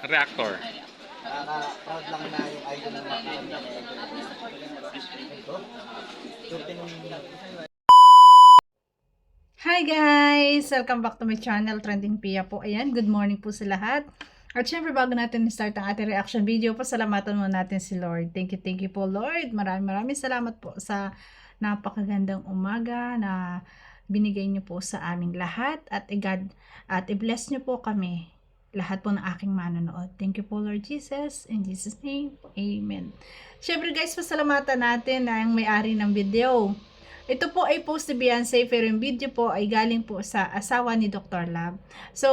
Reactor. Nakaka-proud lang na yung idol ng mga ito. Hi guys! Welcome back to my channel, Trending Pia po. Ayan, good morning po sa lahat. At syempre bago natin start ang ating reaction video, pasalamatan muna natin si Lord. Thank you po Lord. Maraming salamat po sa napakagandang umaga na binigay niyo po sa aming lahat. At i-bless niyo po kami, lahat po ng aking manonood. Thank you po Lord Jesus. In Jesus name, Amen. Syempre guys, pasalamatan natin ang may-ari ng video. Ito po ay post ni Beyonce, pero yung video po ay galing po sa asawa ni Dr. Love. So,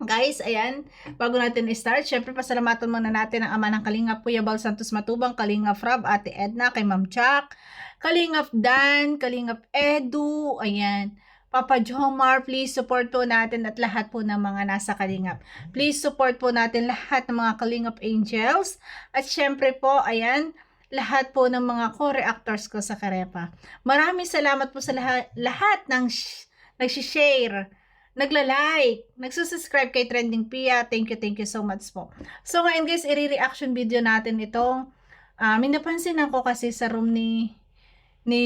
guys, ayan, bago natin i-start, syempre pasalamatan muna natin ang ama ng Kalingap, Kuya Bal Santos Matubang, Kalingap Rob, Ate Edna, kay Ma'am Jack, Kalingap Dan, Kalingap Edu, ayan, Papa Jomar, please support po natin at lahat po ng mga nasa Kalingap. Please support po natin lahat ng mga Kalingap Angels. At syempre po, ayan, lahat po ng mga co-reactors ko sa Karepa. Maraming salamat po sa lahat ng nag-share, nagla-like, nagsusubscribe kay Trending Pia. Thank you so much po. So ngayon guys, i-reaction video natin itong may napansin ako kasi sa room ni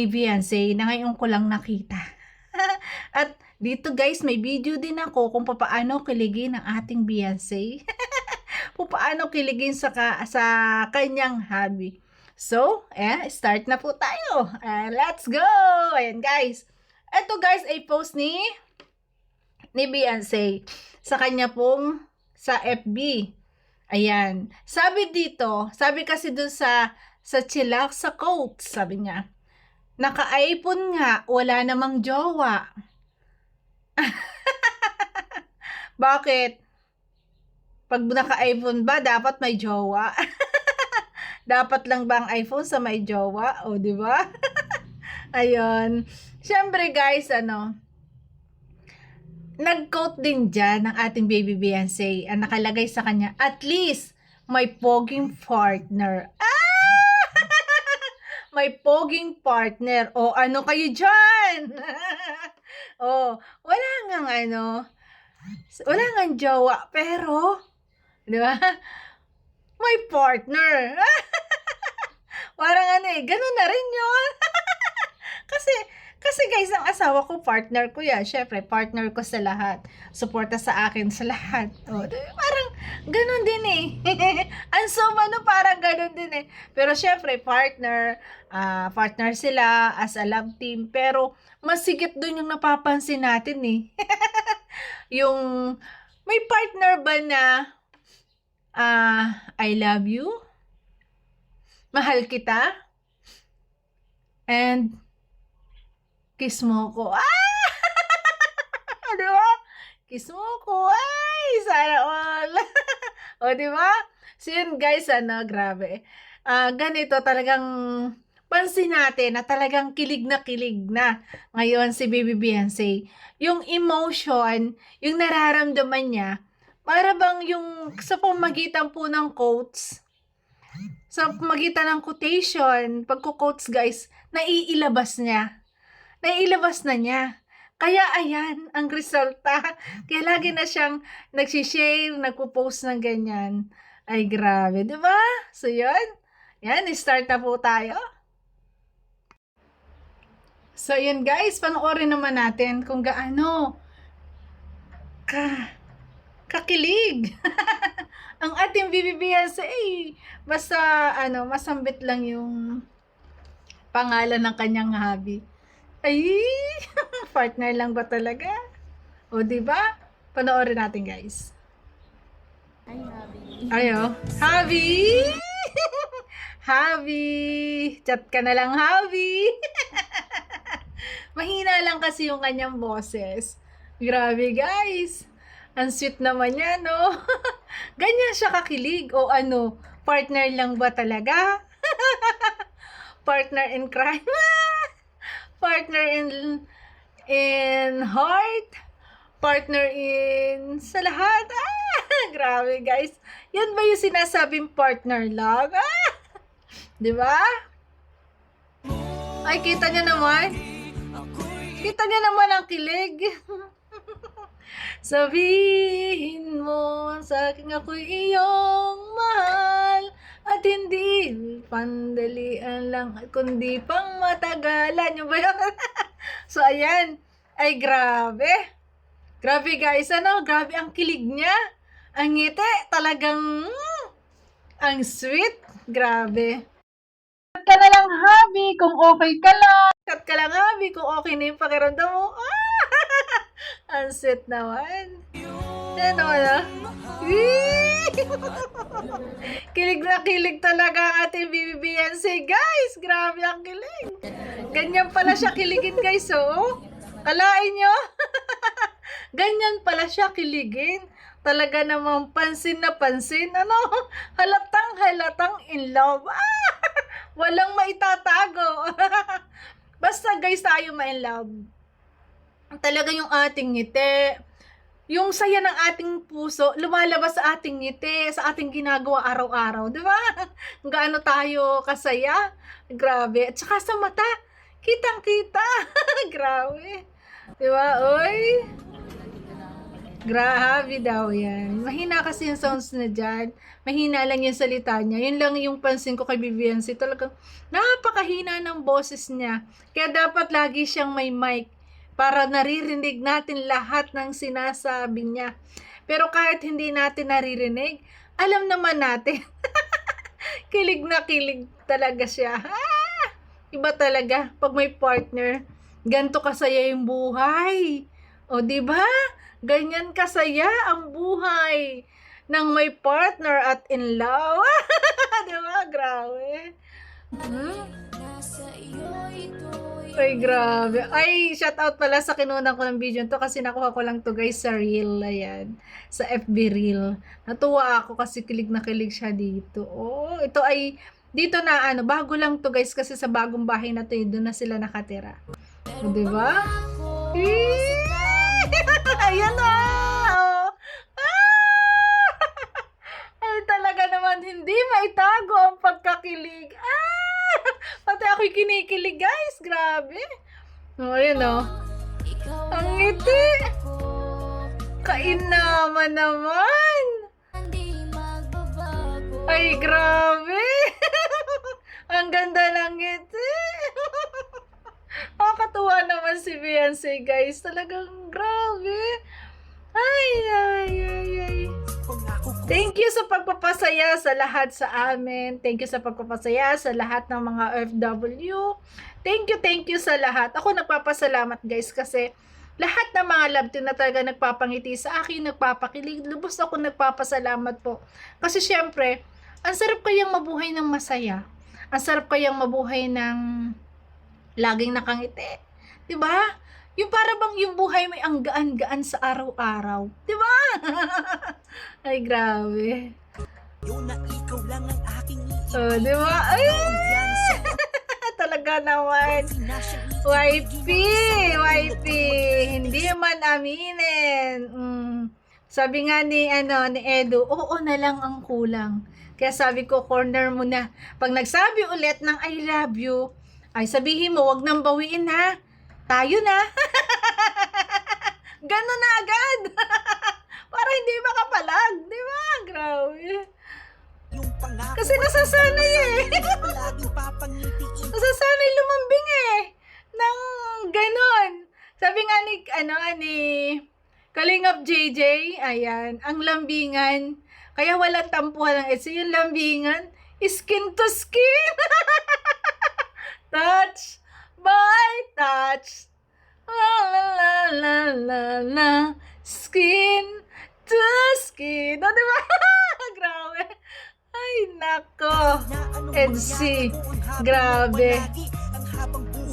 Beyonce na ngayon ko lang nakita. At dito guys, may video din ako kung paano kiligin ang ating Beyonce. Kung paano kiligin sa kanyang hobby. So, start na po tayo. Let's go! Ayan guys. Ito guys ay post ni Beyonce sa kanya pong sa FB. Ayan. Sabi dito, sabi kasi dun sa chillax sa quotes, sabi niya, naka-iPhone nga, wala namang jowa. Bakit? Pag naka-iPhone ba, dapat may jowa? Dapat lang ba ang iPhone sa may jowa? O, di ba? Ayun. Siyempre guys, nag-quote din dyan ng ating baby Beyonce. Ang nakalagay sa kanya, at least, may poging partner. May poging partner. O, ano kayo dyan? O, wala ngang jowa. Pero, di ba? May partner. Parang ganun na rin yun. kasi guys, ang asawa ko, partner ko yan. Syempre, partner ko sa lahat. Suporta sa akin sa lahat. O, parang ganun din Ang suma parang ganun din Pero syempre, partner sila as a love team. Pero, masigit dun yung napapansin natin Yung, may partner ba na I love you, mahal kita, and kiss mo ko. Diba? Kiss mo ko. Ay, sana all. O, diba? So, yun guys, grabe. Ganito talagang pansin natin na talagang kilig na ngayon si Baby Beyonce. Yung emotion, yung nararamdaman niya, para bang yung sa pamagitan po ng quotes, sa pamagitan ng quotation, pagko-quotes guys, naiilabas na niya. Kaya ayan, ang resulta. Kaya lagi na siyang nagsishare, nagpo-post ng ganyan. Ay grabe, di ba? So yun, yan, start na po tayo. So yun guys, panoorin naman natin kung gaano kakilig ang ating Baby Beyonce. Basta masambit lang yung pangalan ng kanyang hobby. Ay, partner lang ba talaga? O di ba? Panoorin natin guys. Ayo, hobby. Hobby, chat ka na lang hobby. Mahina lang kasi yung kanyang boses. Grabe guys. Ang sweet naman niya, no? Ganyan siya kakilig. O partner lang ba talaga? Partner in crime? Partner in heart? Partner in sa lahat? Grabe, guys. Yan ba yung sinasabing partner lang? Di ba? Ay, kita niyo naman. Kita niyo naman ang kilig. Sabihin mo sa akin ako'y iyong mahal at hindi pandalian lang kundi pang matagalan. Yung ba yun? So, ayan. Ay, grabe. Grabe guys, ano? Grabe ang kilig niya. Ang ngiti, talagang ang sweet. Grabe. Cut ka na lang, Habi, kung okay ka lang. Cut ka lang, Habi, kung okay na yung pakiramdam mo. Ang sweet naman. Yan naman, ah. Kilig na kilig talaga ang ating BBBNC, guys. Grabe ang kilig. Ganyan pala siya kiligin, guys, oh. Kalain nyo? Ganyan pala siya kiligin. Talaga namang pansin na pansin. Ano? Halatang in love. Walang maitatago. Basta guys, tayo ma-in love. Talaga yung ating ngiti, yung saya ng ating puso, lumalabas sa ating ngiti, sa ating ginagawa araw-araw. Di ba? Gaano tayo kasaya. Grabe. At saka sa mata, kitang-kita. Grabe. Di ba? Oy. Grabe daw yan. Mahina kasi yung sounds na dyan. Mahina lang yung salita niya. Yun lang yung pansin ko kay Viviancy. Talagang napakahina ng boses niya. Kaya dapat lagi siyang may mic para naririnig natin lahat ng sinasabi niya. Pero kahit hindi natin naririnig, alam naman natin. Kilig na kilig talaga siya. Iba talaga pag may partner. Ganto kasaya yung buhay. O, di ba? Ganyan kasaya ang buhay ng may partner at in love. Diba? Grabe. Ay, grabe. Ay, shout out pala sa kinunan ko ng video to kasi nakuha ko lang to guys sa reel. Ayan. Sa FB reel. Natuwa ako kasi kilig na kilig siya dito. Oh, ito ay dito na ano, bago lang to guys kasi sa bagong bahay na to, doon na sila nakatira. O, diba? Ayan na! Oh. Ay, talaga naman hindi maitago ang pagkakilig. Pati ako'y kinikilig, guys. Grabe. Oh, ayan oh. Ang ngiti. Kainaman naman. Ay, grabe. Ang ganda ng ngiti. Nakakatuwa naman si Beyonce, guys. Talagang grabe. Ay. Thank you sa pagpapasaya sa lahat sa amin. Thank you sa pagpapasaya sa lahat ng mga OFW. Thank you sa lahat. Ako nagpapasalamat, guys, kasi lahat ng mga love team na talaga nagpapangiti sa akin, nagpapakilig. Lubos ako nagpapasalamat po. Kasi syempre, ang sarap kayang mabuhay ng masaya. Ang sarap kayang mabuhay ng laging nakangiti. 'Di ba? Yung para bang yung buhay may ang gaan-gaan sa araw-araw. 'Di ba? Ay, grabe. Oh, 'di ba? Ay! Talaga naman. Wifey. Hindi man aminin. Sabi nga ni Edu, oo na lang ang kulang. Kaya sabi ko, corner mo na. Pag nagsabi ulit ng I love you, ay sabihin mo, wag nang bawiin ha. Tayo na. Ganun na agad. Para hindi makapalag. Di ba? Grabe. Kasi nasasanay nasasanay lumambing ng ganon. Sabi nga ni Kalingap JJ, ayan, ang lambingan. Kaya walang tampuhan ng etsi. Yung lambingan, skin to skin. Touch by touch. La. Skin to skin. O, diba? Grabe. Ay, nako. Edsi. Grabe.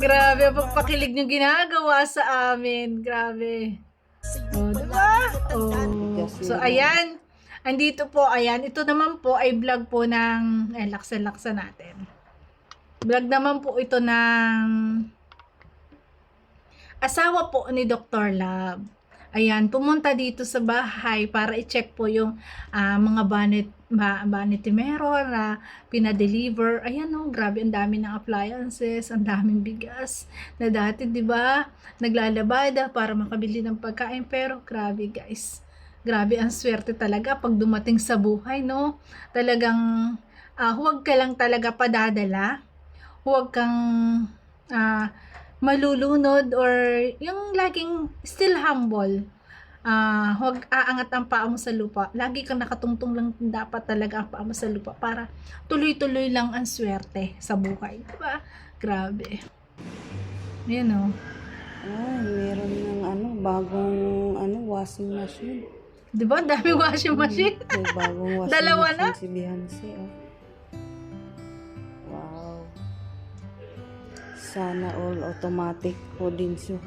Grabe ang pagpakilig niyong ginagawa sa amin. Grabe. O, diba? O. So, ayan. Andito po, ayan. Ito naman po ay vlog po ng, laksan natin. Vlog naman po ito ng asawa po ni Dr. Love. Ayan, pumunta dito sa bahay para i-check po yung mga vanity mirror na pinadeliver. Ayan oh, grabe, ang dami ng appliances, ang daming bigas na dati, di ba, naglalabada para makabili ng pagkain. Pero grabe guys, grabe ang swerte talaga pag dumating sa buhay, no? Talagang huwag ka lang talaga padadala, huwag kang malulunod or yung laging still humble. Huwag aangat ang paa mo sa lupa. Lagi kang nakatungtong lang dapat talaga ang paa mo sa lupa para tuloy-tuloy lang ang swerte sa buhay. Diba? Grabe. Yan o. Meron ng bagong washing machine. Diba? Ang daming washing machine. May bagong washing Dalawa machine na? si Beyonce. Oh. Wow. Sana all automatic po din siya.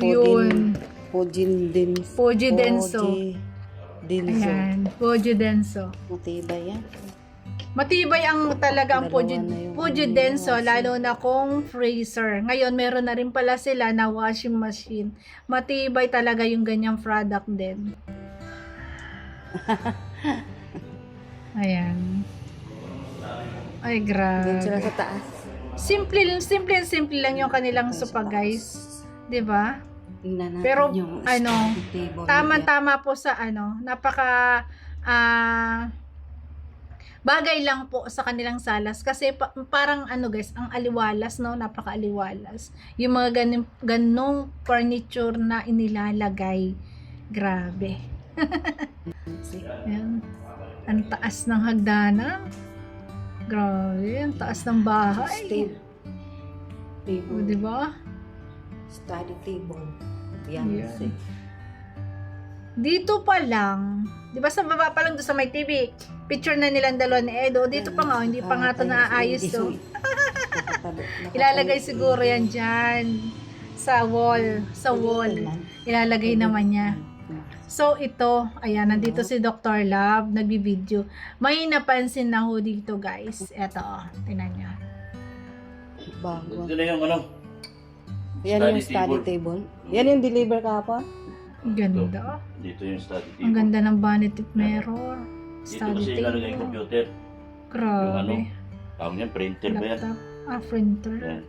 Yun. Pojin Denso. Poji Denso. Denso. Ayan. Poji Denso. Matibay yan. Matibay ang talagang Dalawa na yung Poji Denso, lalo na kung freezer. Ngayon, meron na rin pala sila na washing machine. Matibay talaga yung ganyang product din. Ayan. Ay, Doon grabe. sila sa taas. Simple lang yung kanilang sopa, guys. 'Di ba? Tingnan natin Pero, yung table. tama-tama po sa napaka bagay lang po sa kanilang salas kasi parang guys, ang aliwalas, no, napaka-aliwalas. Yung mga ganong furniture na inilalagay. Grabe. Ayan. Ang taas ng hagdanan. Grabe, ang taas ng bahay. O, Table. di ba? Study table. Beyonce. Dito pa lang, di ba sa baba pa lang doon sa may TV, picture na nilang dalawa ni Edo. Dito pa nga, hindi pa nga ito naaayos to. Ilalagay siguro yan dyan sa wall. Sa wall. Ilalagay naman niya. So, ito, ayan, nandito si Dr. Love, nagbibideo. May napansin na ho dito, guys. Eto, tingnan nyo. Bago. Ito na yung Yan yung study table. Yan yung deliver kahapon. Ang ganda. Dito yung study table. Ang ganda ng vanity mirror. Dito Study kasi ilalagay yung table. computer. Grabe. Tawag niya, printer ba yan? Laptop. Printer. Yan.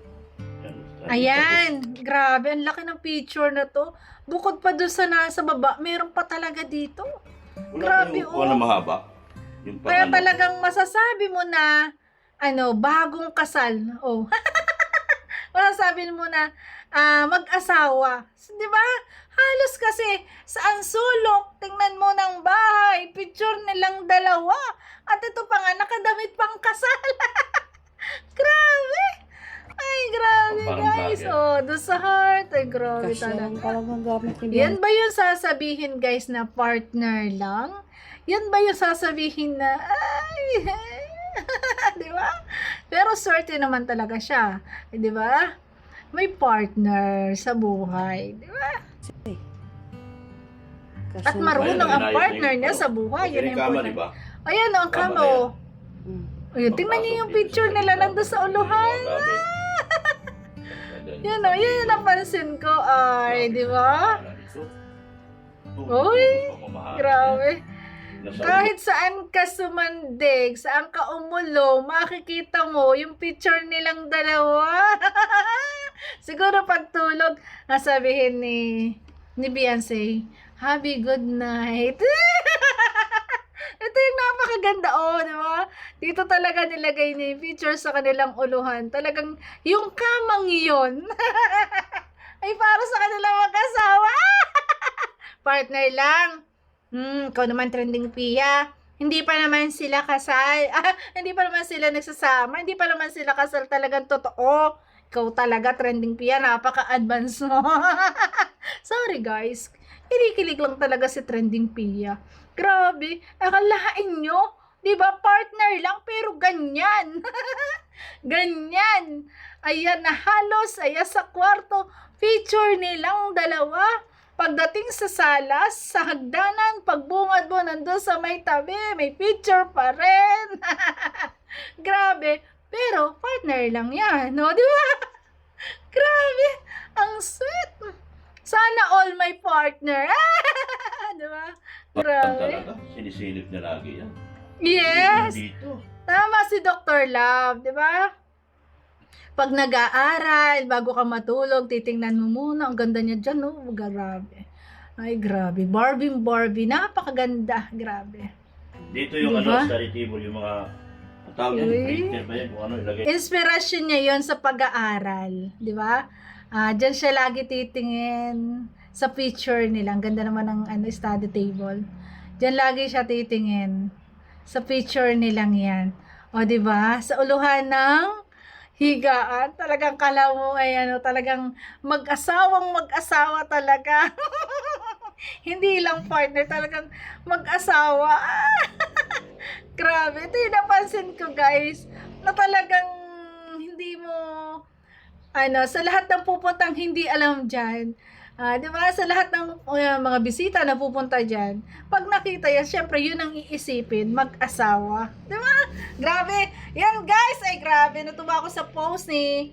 Ayan. Grabe. Ang laki ng picture na to. Bukod pa doon sa nasa baba, meron pa talaga dito. Grabe, Grabe, oh. Na mahaba. Yung pang Kaya talagang masasabi mo na, bagong kasal. Oh. Masasabi mo na, mag-asawa. So, di ba? Halos kasi, saan sulok, tingnan mo ng bahay, picture nilang dalawa. At ito pa nga, nakadamit pang kasal. Grabe. Ay, grabe guys. Oh, doon sa heart. Ay, grabe Kasi talaga. yan talagang gamit ni Yan ba yung sasabihin guys na partner lang? Yan ba yung sasabihin na ay, di ba? Pero swerte naman talaga siya. Di ba? May partner sa buhay. Di ba? At marunong ang partner niya sa buhay. Yan yung kama, important. di ba? Ayan o, ang kama o. Ayun, tingnan niyo yung picture nila nandun sa uluhan. Yan o, yan yung napansin ko. Ay, di ba? Uy, grabe. Kahit saan ka sumandig, saan ka umulo, makikita mo yung picture nilang dalawa. Siguro pagtulog, nasabihin ni Beyonce, "Happy good night." Ito yung napakaganda, di ba? Dito talaga nilagay niya yung picture sa kanilang uluhan. Talagang yung kamang yun ay para sa kanilang mag-asawa. Partner lang. Ikaw naman trending Pia. Hindi pa naman sila kasal. Hindi pa naman sila nagsasama. Hindi pa naman sila kasal talagang totoo. Ikaw talaga trending Pia. Napaka-advance mo. Sorry guys. Kinikilig lang talaga si trending Pia. Grabe. Akalain nyo. Diba partner lang pero ganyan. Ganyan. Ayan na halos. Ayan sa kwarto. Feature nilang dalawa. Pagdating sa salas, sa hagdanan, pagbungad mo nandun sa may tabi, may picture pa rin. Grabe. Pero, partner lang yan, no? Di ba? Grabe. Ang sweet. Sana Sana all my partner. Diba? Grabe. Talaga, sinisilip niya lagi yan. Yes. Dito. Tama si Dr. Love, di ba? Pag nag-aaral, bago ka matulog, titingnan mo muna. Ang ganda niya dyan, no? Grabe. Ay, grabe. Barbie. Napakaganda. Grabe. Dito yung Diba? study table, yung mga ang tawag yan, Uy. printer ba yan? Kung ano ilagay. Inspirasyon niya yon sa pag-aaral. Di ba? Diyan siya lagi titingin sa picture nila. Ang ganda naman ng study table. Diyan lagi siya titingin sa picture nilang yan. O, di ba? Sa uluhan ng higaan, talagang kala mo ay talagang mag-asawa talaga. Hindi lang partner, talagang mag-asawa. Grabe. Ito yung napansin ko, guys, na talagang hindi mo, sa lahat ng pupuntang hindi alam dyan, di ba, sa lahat ng mga bisita na pupunta dyan, pag nakita yan, syempre, yun ang iisipin, mag-asawa. Di ba? Grabe. Yan, guys, ay grabe. Natuwa ako sa post ni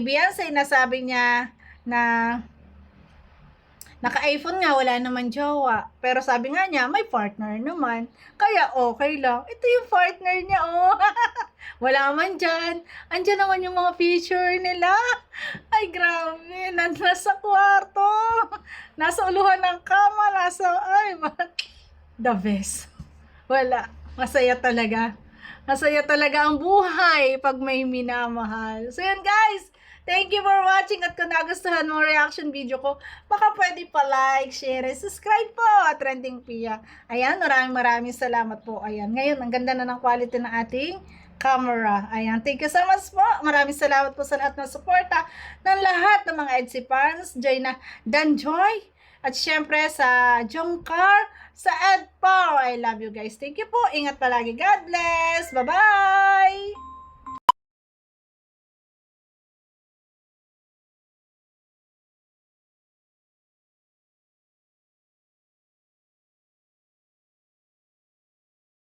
Beyonce na sabi niya na naka-iPhone nga, wala naman jowa. Pero sabi nga niya, may partner naman. Kaya okay lang. Ito yung partner niya, oh. Wala man dyan. Andyan naman yung mga picture nila. Ay, grabe. Nasa kwarto. Nasa uluhan ng kama. The best. Wala. Masaya talaga. Masaya talaga ang buhay pag may minamahal. So, yun, guys. Thank you for watching at kung nagustuhan mo reaction video ko, baka pwede pa like, share, and subscribe po at Trending Pia. Ayan, maraming salamat po. Ayan, ngayon, ang ganda na ng quality ng ating camera. Ayan, thank you so much po. Maraming salamat po sa lahat ng suporta ng lahat ng mga EDSI fans, Danjoy, at syempre sa Jongkar, sa EdPower. I love you guys. Thank you po. Ingat palagi. God bless. Bye-bye!